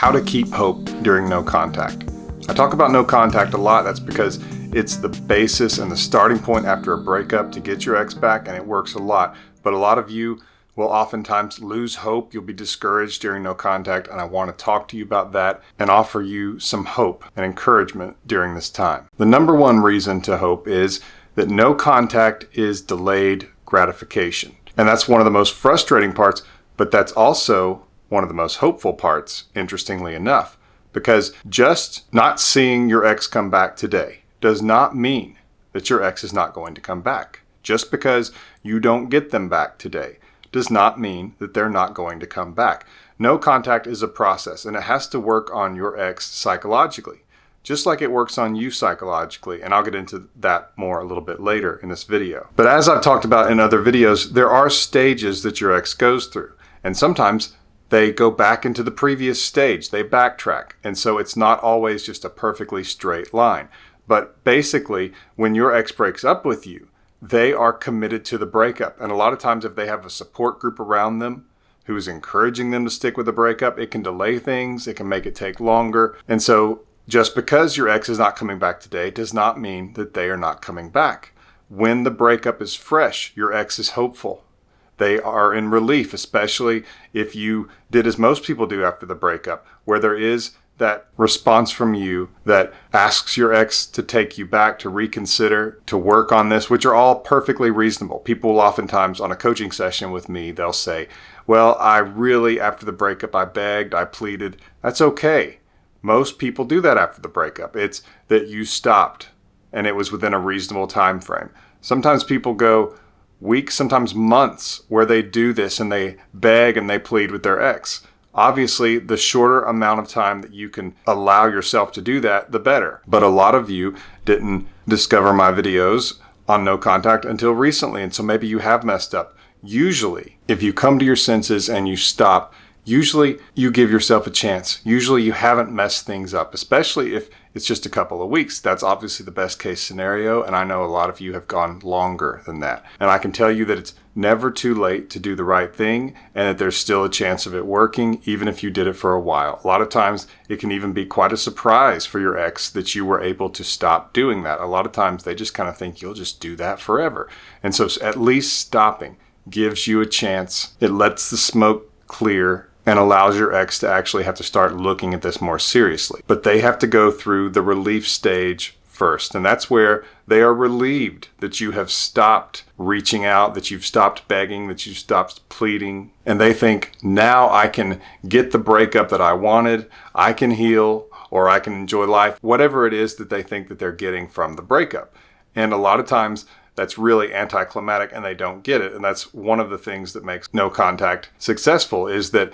How to keep hope during no contact. I talk about no contact a lot. That's because it's the basis and the starting point after a breakup to get your ex back, and it works a lot. But a lot of you will oftentimes lose hope. You'll be discouraged during no contact, and I want to talk to you about that and offer you some hope and encouragement during this time. The number one reason to hope is that no contact is delayed gratification. And that's one of the most frustrating parts, but that's also one of the most hopeful parts, interestingly enough, because just not seeing your ex come back today does not mean that your ex is not going to come back. Just because you don't get them back today does not mean that they're not going to come back. No contact is a process, and it has to work on your ex psychologically, just like it works on you psychologically, and I'll get into that more a little bit later in this video. But as I've talked about in other videos, there are stages that your ex goes through, and sometimes they go back into the previous stage, they backtrack, and so it's not always just a perfectly straight line. But basically, when your ex breaks up with you, they are committed to the breakup, and a lot of times if they have a support group around them who is encouraging them to stick with the breakup, it can delay things, it can make it take longer, and so just because your ex is not coming back today does not mean that they are not coming back. When the breakup is fresh, your ex is hopeful. They are in relief, especially if you did as most people do after the breakup, where there is that response from you that asks your ex to take you back, to reconsider, to work on this, which are all perfectly reasonable. People will oftentimes on a coaching session with me, they'll say, well, I really, after the breakup, I begged, I pleaded. That's okay. Most people do that after the breakup. It's that you stopped and it was within a reasonable time frame. Sometimes people go weeks, sometimes months, where they do this and they beg and they plead with their ex. Obviously, the shorter amount of time that you can allow yourself to do that, the better. But a lot of you didn't discover my videos on no contact until recently, and so maybe you have messed up. Usually, if you come to your senses and you stop, usually you give yourself a chance. Usually you haven't messed things up, especially if it's just a couple of weeks. That's obviously the best case scenario, and I know a lot of you have gone longer than that. And I can tell you that it's never too late to do the right thing, and that there's still a chance of it working, even if you did it for a while. A lot of times it can even be quite a surprise for your ex that you were able to stop doing that. A lot of times they just kind of think you'll just do that forever. And so at least stopping gives you a chance. It lets the smoke clear and allows your ex to actually have to start looking at this more seriously. But they have to go through the relief stage first. And that's where they are relieved that you have stopped reaching out, that you've stopped begging, that you've stopped pleading. And they think, now I can get the breakup that I wanted, I can heal, or I can enjoy life, whatever it is that they think that they're getting from the breakup. And a lot of times that's really anticlimactic and they don't get it. And that's one of the things that makes no contact successful, is that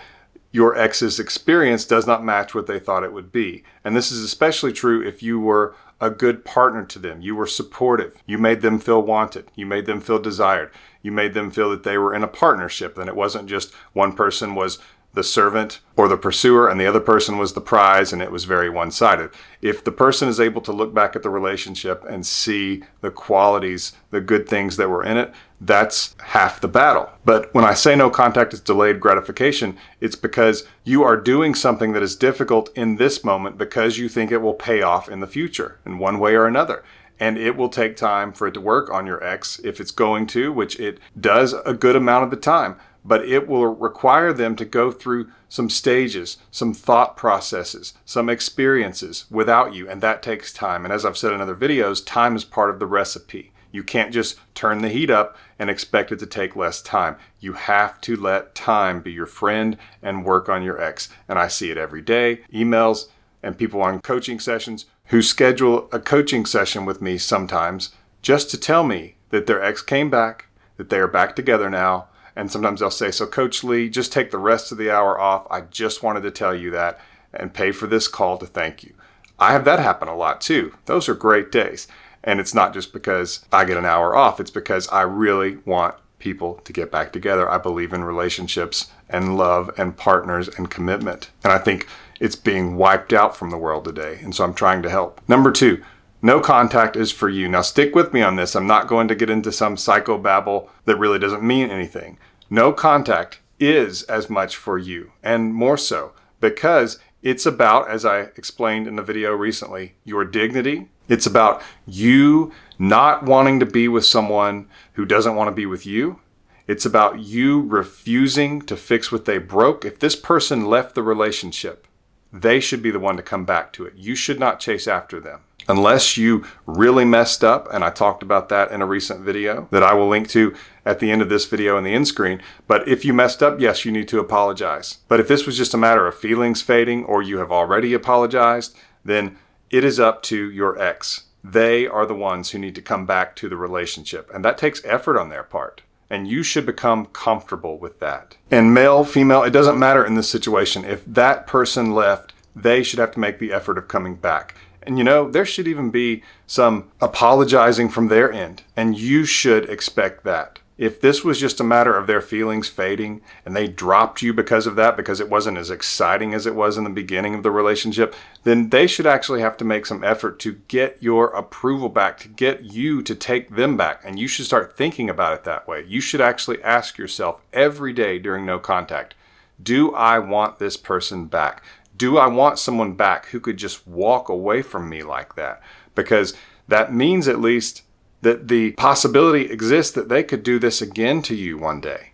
your ex's experience does not match what they thought it would be. And this is especially true if you were a good partner to them. You were supportive. You made them feel wanted. You made them feel desired. You made them feel that they were in a partnership, and it wasn't just one person was the servant or the pursuer and the other person was the prize, and it was very one-sided. If the person is able to look back at the relationship and see the qualities, the good things that were in it, that's half the battle. But when I say no contact is delayed gratification, it's because you are doing something that is difficult in this moment because you think it will pay off in the future in one way or another. And it will take time for it to work on your ex if it's going to, which it does a good amount of the time. But it will require them to go through some stages, some thought processes, some experiences without you, and that takes time. And as I've said in other videos, time is part of the recipe. You can't just turn the heat up and expect it to take less time. You have to let time be your friend and work on your ex. And I see it every day, emails and people on coaching sessions who schedule a coaching session with me sometimes just to tell me that their ex came back, that they are back together now. And sometimes they'll say, so Coach Lee, just take the rest of the hour off. I just wanted to tell you that and pay for this call to thank you. I have that happen a lot too. Those are great days. And it's not just because I get an hour off. It's because I really want people to get back together. I believe in relationships and love and partners and commitment. And I think it's being wiped out from the world today. And so I'm trying to help. Number 2, no contact is for you. Now stick with me on this. I'm not going to get into some psychobabble that really doesn't mean anything. No contact is as much for you, and more so, because It's about, as I explained in the video recently, your dignity. It's about you not wanting to be with someone who doesn't want to be with you. It's about you refusing to fix what they broke. If this person left the relationship, they should be the one to come back to it. You should not chase after them. Unless you really messed up, and I talked about that in a recent video that I will link to at the end of this video in the end screen. But if you messed up, yes, you need to apologize. But if this was just a matter of feelings fading or you have already apologized, then it is up to your ex. They are the ones who need to come back to the relationship. And that takes effort on their part. And you should become comfortable with that. And male, female, it doesn't matter in this situation. If that person left, they should have to make the effort of coming back. And there should even be some apologizing from their end. And you should expect that. If this was just a matter of their feelings fading and they dropped you because of that, because it wasn't as exciting as it was in the beginning of the relationship, then they should actually have to make some effort to get your approval back, to get you to take them back. And you should start thinking about it that way. You should actually ask yourself every day during no contact, do I want this person back? Do I want someone back who could just walk away from me like that? Because that means at least that the possibility exists that they could do this again to you one day.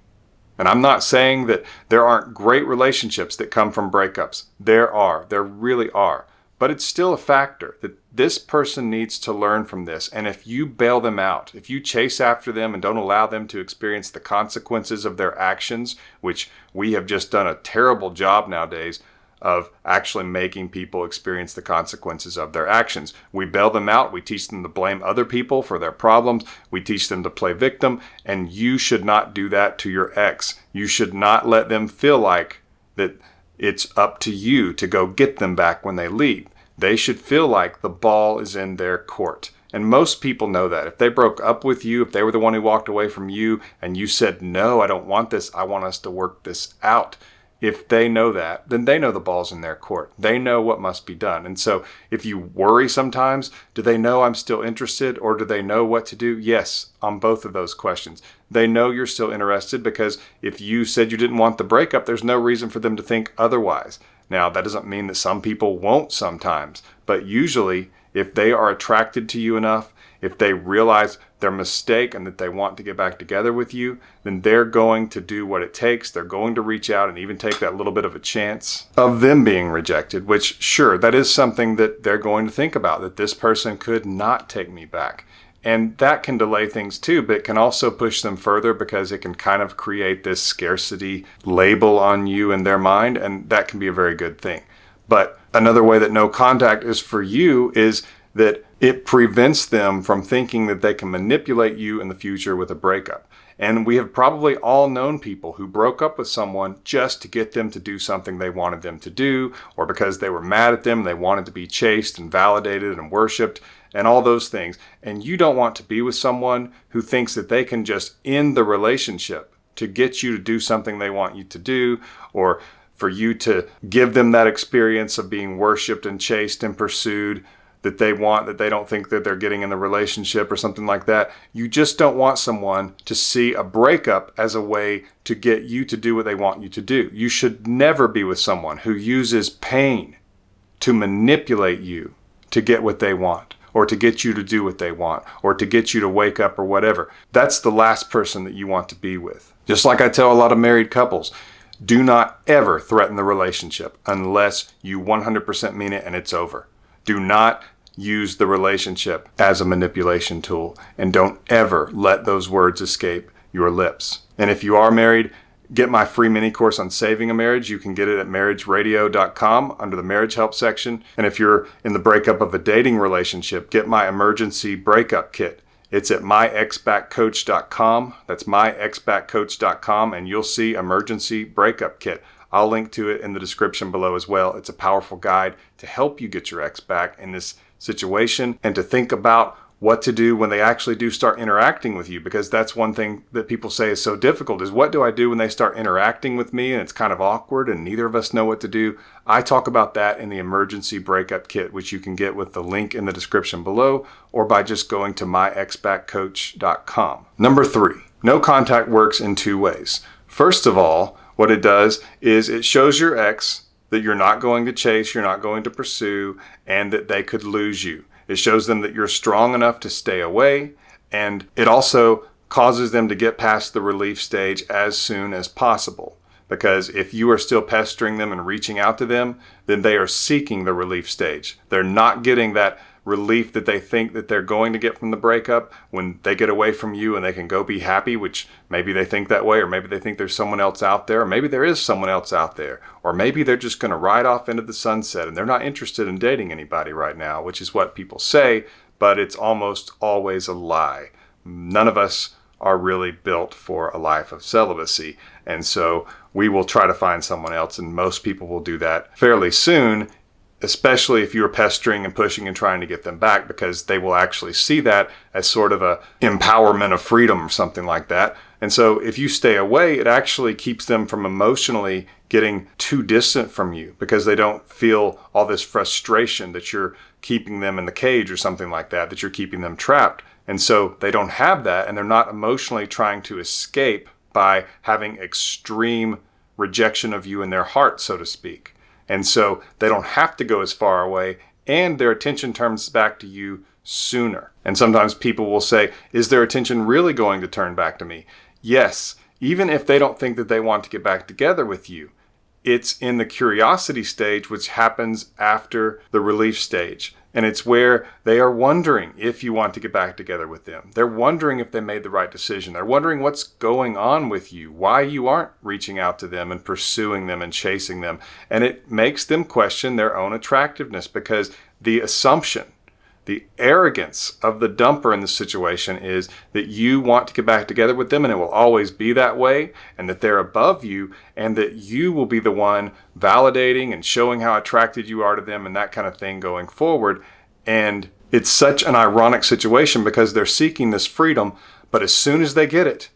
And I'm not saying that there aren't great relationships that come from breakups. There really are. But it's still a factor that this person needs to learn from this. And if you bail them out, if you chase after them and don't allow them to experience the consequences of their actions, which we have just done a terrible job nowadays of actually making people experience the consequences of their actions. We bail them out. We teach them to blame other people for their problems. We teach them to play victim. And you should not do that to your ex. You should not let them feel like that it's up to you to go get them back when they leave. They should feel like the ball is in their court. And most people know that. If they broke up with you, if they were the one who walked away from you and you said, no, I don't want this, I want us to work this out. If they know that, then they know the ball's in their court. They know what must be done. And so if you worry sometimes, do they know I'm still interested or do they know what to do? Yes, on both of those questions. They know you're still interested because if you said you didn't want the breakup, there's no reason for them to think otherwise. Now, that doesn't mean that some people won't sometimes, but usually if they are attracted to you enough, if they realize their mistake and that they want to get back together with you, then they're going to do what it takes. They're going to reach out and even take that little bit of a chance of them being rejected, which sure, that is something that they're going to think about, that this person could not take me back. And that can delay things too, but it can also push them further because it can kind of create this scarcity label on you in their mind, and that can be a very good thing. But another way that no contact is for you is that it prevents them from thinking that they can manipulate you in the future with a breakup. And we have probably all known people who broke up with someone just to get them to do something they wanted them to do, or because they were mad at them, they wanted to be chased and validated and worshiped and all those things. And you don't want to be with someone who thinks that they can just end the relationship to get you to do something they want you to do, or for you to give them that experience of being worshiped and chased and pursued that they want, that they don't think that they're getting in the relationship or something like that. You just don't want someone to see a breakup as a way to get you to do what they want you to do. You should never be with someone who uses pain to manipulate you to get what they want, or to get you to do what they want, or to get you to wake up or whatever. That's the last person that you want to be with. Just like I tell a lot of married couples, do not ever threaten the relationship unless you 100% mean it and it's over. Do not use the relationship as a manipulation tool, and don't ever let those words escape your lips. And if you are married, get my free mini course on saving a marriage. You can get it at marriageradio.com under the marriage help section. And if you're in the breakup of a dating relationship, get my emergency breakup kit. It's at myexbackcoach.com. That's myexbackcoach.com, and you'll see emergency breakup kit. I'll link to it in the description below as well. It's a powerful guide to help you get your ex back in this situation and to think about what to do when they actually do start interacting with you, because that's one thing that people say is so difficult is what do I do when they start interacting with me and it's kind of awkward and neither of us know what to do. I talk about that in the emergency breakup kit, which you can get with the link in the description below or by just going to myexbackcoach.com. Number 3, no contact works in 2 ways. First of all, what it does is it shows your ex that you're not going to chase, you're not going to pursue, and that they could lose you. It shows them that you're strong enough to stay away, and it also causes them to get past the relief stage as soon as possible. Because if you are still pestering them and reaching out to them, then they are seeking the relief stage. They're not getting that relief that they think that they're going to get from the breakup when they get away from you and they can go be happy, which maybe they think that way, or maybe they think there's someone else out there, or maybe there is someone else out there, or maybe they're just going to ride off into the sunset and they're not interested in dating anybody right now, which is what people say, but it's almost always a lie. None of us are really built for a life of celibacy. And so we will try to find someone else, and most people will do that fairly soon, especially if you're pestering and pushing and trying to get them back, because they will actually see that as sort of a empowerment of freedom or something like that. And so if you stay away, it actually keeps them from emotionally getting too distant from you, because they don't feel all this frustration that you're keeping them in the cage or something like that, that you're keeping them trapped. And so they don't have that, and they're not emotionally trying to escape by having extreme rejection of you in their heart, so to speak. And so they don't have to go as far away, and their attention turns back to you sooner. And sometimes people will say, is their attention really going to turn back to me? Yes, even if they don't think that they want to get back together with you. It's in the curiosity stage, which happens after the relief stage. And it's where they are wondering if you want to get back together with them. They're wondering if they made the right decision. They're wondering what's going on with you, why you aren't reaching out to them and pursuing them and chasing them. And it makes them question their own attractiveness, because the assumption, the arrogance of the dumper in this situation is that you want to get back together with them and it will always be that way, and that they're above you, and that you will be the one validating and showing how attracted you are to them and that kind of thing going forward. And it's such an ironic situation, because they're seeking this freedom, but as soon as they get it,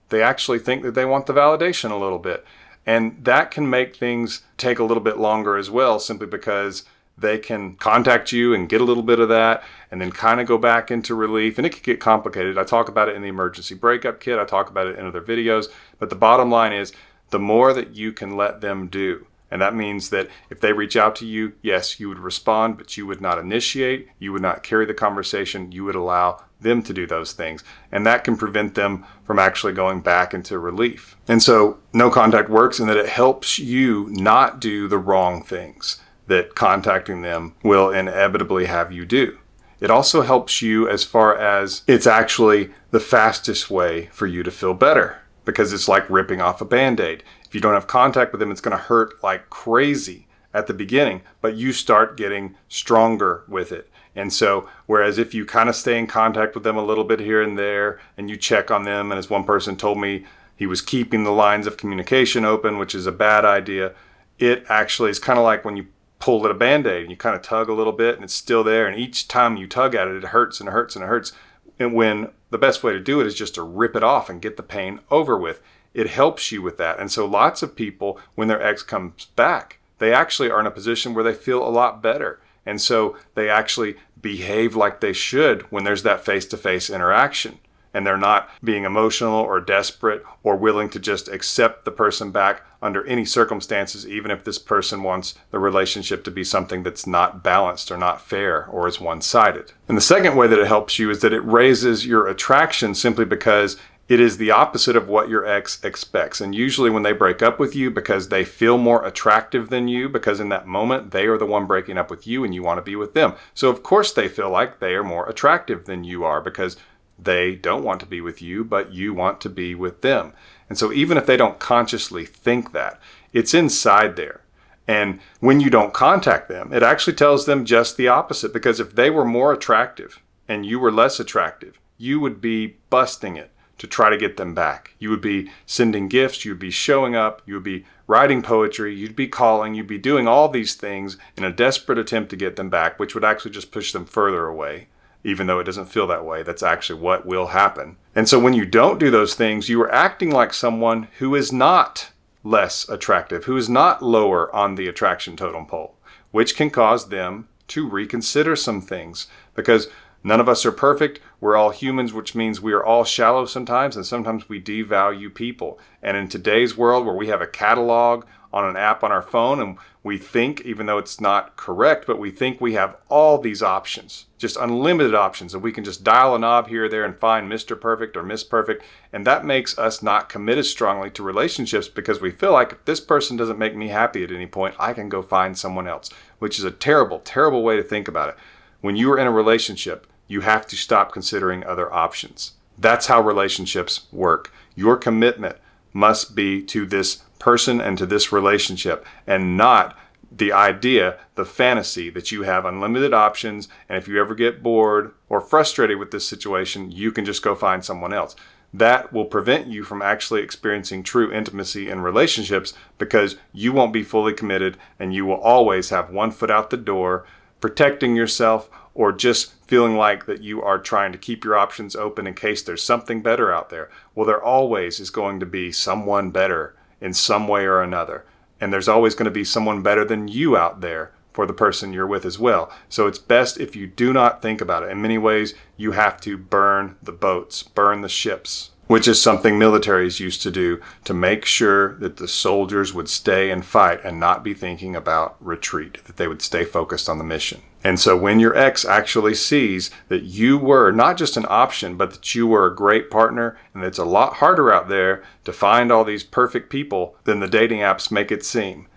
they actually think that they want the validation a little bit. And that can make things take a little bit longer as well, simply because they can contact you and get a little bit of that and then kind of go back into relief. And it can get complicated. I talk about it in the emergency breakup kit. I talk about it in other videos. But the bottom line is, the more that you can let them do. And that means that if they reach out to you, yes, you would respond, but you would not initiate. You would not carry the conversation. You would allow them to do those things. And that can prevent them from actually going back into relief. And so no contact works in that it helps you not do the wrong things that contacting them will inevitably have you do. It also helps you as far as it's actually the fastest way for you to feel better, because it's like ripping off a Band-Aid. If you don't have contact with them, it's going to hurt like crazy at the beginning, but you start getting stronger with it. And so, whereas if you kind of stay in contact with them a little bit here and there, and you check on them, and as one person told me, he was keeping the lines of communication open, which is a bad idea. It actually is kind of like when you pull at a Band-Aid and you kind of tug a little bit and it's still there, and each time you tug at it, it hurts and it hurts and it hurts. And when the best way to do it is just to rip it off and get the pain over with. It helps you with that. And so lots of people, when their ex comes back, they actually are in a position where they feel a lot better. And so they actually behave like they should when there's that face-to-face interaction. And they're not being emotional or desperate or willing to just accept the person back under any circumstances, even if this person wants the relationship to be something that's not balanced or not fair or is one-sided. And the second way that it helps you is that it raises your attraction, simply because it is the opposite of what your ex expects. And usually when they break up with you, because they feel more attractive than you, because in that moment they are the one breaking up with you and you want to be with them. So of course they feel like they are more attractive than you are, because they don't want to be with you, but you want to be with them. And so even if they don't consciously think that, it's inside there. And when you don't contact them, it actually tells them just the opposite. Because if they were more attractive and you were less attractive, you would be busting it to try to get them back. You would be sending gifts, you would be showing up, you would be writing poetry, you'd be calling, you'd be doing all these things in a desperate attempt to get them back, which would actually just push them further away. Even though it doesn't feel that way, that's actually what will happen. And so when you don't do those things, you are acting like someone who is not less attractive, who is not lower on the attraction totem pole, which can cause them to reconsider some things. Because None of us are perfect. We're all humans, which means we are all shallow sometimes, and sometimes we devalue people. And in today's world where we have a catalog on an app on our phone, and we think, even though it's not correct, but we think we have all these options, just unlimited options, and we can just dial a knob here or there and find Mr. Perfect or Miss Perfect. And that makes us not commit as strongly to relationships because we feel like if this person doesn't make me happy at any point, I can go find someone else, which is a terrible, terrible way to think about it. When you are in a relationship, you have to stop considering other options. That's how relationships work. Your commitment must be to this person and to this relationship, and not the idea, the fantasy that you have unlimited options, and if you ever get bored or frustrated with this situation, you can just go find someone else. That will prevent you from actually experiencing true intimacy in relationships because you won't be fully committed, and you will always have one foot out the door, protecting yourself, or just feeling like that you are trying to keep your options open in case there's something better out there. Well, there always is going to be someone better in some way or another. And there's always going to be someone better than you out there for the person you're with as well. So it's best if you do not think about it. In many ways, you have to burn the boats, burn the ships, which is something militaries used to do to make sure that the soldiers would stay and fight and not be thinking about retreat, that they would stay focused on the mission. And so when your ex actually sees that you were not just an option, but that you were a great partner, and it's a lot harder out there to find all these perfect people than the dating apps make it seem,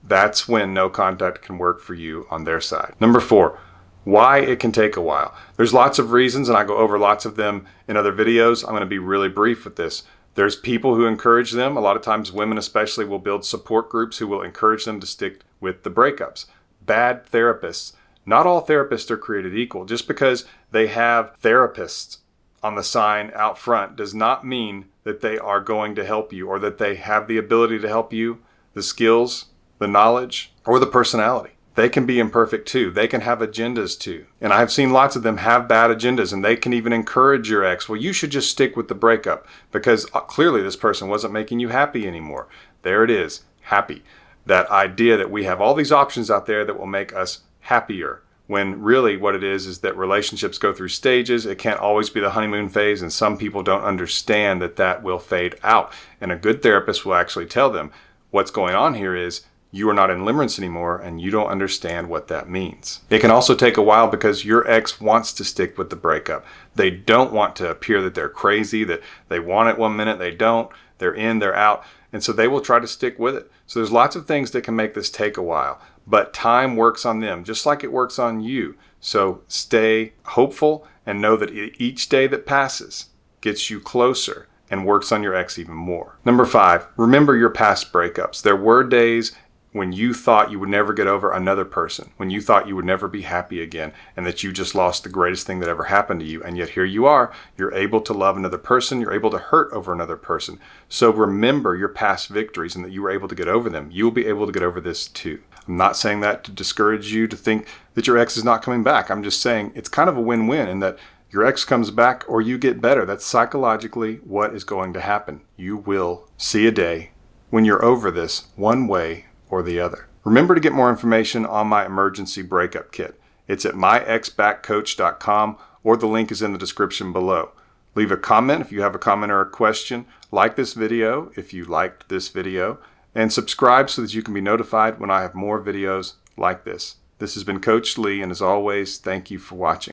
that's when no contact can work for you on their side. Number 4, why it can take a while. There's lots of reasons, and I go over lots of them in other videos. I'm going to be really brief with this. There's people who encourage them. A lot of times women especially will build support groups who will encourage them to stick with the breakups. Bad therapists. Not all therapists are created equal. Just because they have therapists on the sign out front does not mean that they are going to help you or that they have the ability to help you, the skills, the knowledge, or the personality. They can be imperfect too. They can have agendas too. And I've seen lots of them have bad agendas, and they can even encourage your ex. Well, you should just stick with the breakup because clearly this person wasn't making you happy anymore. There it is, happy. That idea that we have all these options out there that will make us happier, when really what it is that relationships go through stages. It can't always be the honeymoon phase, and some people don't understand that that will fade out. And a good therapist will actually tell them what's going on here is you are not in limerence anymore, and you don't understand what that means. It can also take a while because your ex wants to stick with the breakup. They don't want to appear that they're crazy, that they want it one minute, they don't, they're in, they're out. And so they will try to stick with it. So there's lots of things that can make this take a while, but time works on them just like it works on you. So stay hopeful and know that each day that passes gets you closer and works on your ex even more. Number 5, remember your past breakups. There were days when you thought you would never get over another person, when you thought you would never be happy again, and that you just lost the greatest thing that ever happened to you. And yet here you are, you're able to love another person, you're able to hurt over another person. So remember your past victories and that you were able to get over them. You will be able to get over this too. I'm not saying that to discourage you to think that your ex is not coming back. I'm just saying it's kind of a win-win in that your ex comes back or you get better. That's psychologically what is going to happen. You will see a day when you're over this one way or the other. Remember to get more information on my emergency breakup kit. It's at myexbackcoach.com, or the link is in the description below. Leave a comment if you have a comment or a question. Like this video if you liked this video, and subscribe so that you can be notified when I have more videos like this. This has been Coach Lee, and as always, thank you for watching.